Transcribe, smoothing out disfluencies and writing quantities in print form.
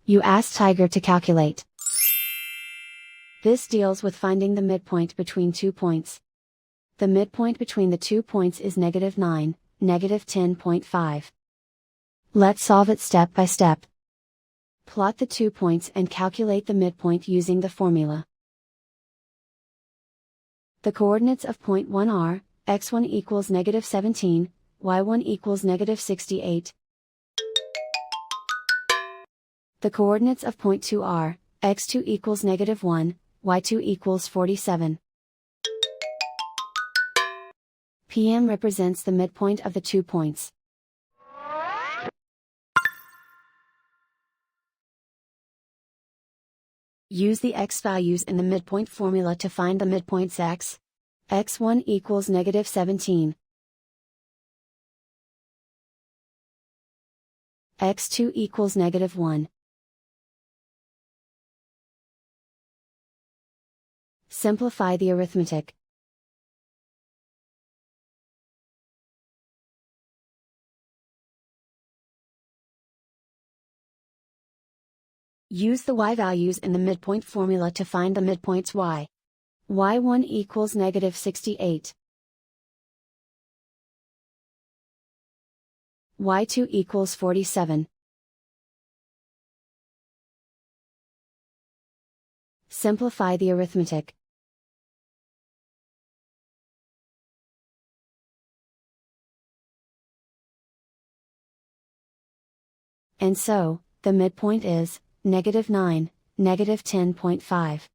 You ask Tiger to calculate. This deals with finding the midpoint between 2 points. The midpoint between the 2 points is -9, -10.5. Let's solve it step by step. Plot the 2 points and calculate the midpoint using the formula. The coordinates of point 1 are, x1 equals -17, y1 equals -68. The coordinates of point 2 are, x2 equals -1, y2 equals 47. PM represents the midpoint of the 2 points. Use the x values in the midpoint formula to find the midpoints x. x1 equals -17. x2 equals -1. Simplify the arithmetic. Use the y values in the midpoint formula to find the midpoints y. y1 equals -68. y2 equals 47. Simplify the arithmetic. And so, the midpoint is, -9, -10.5.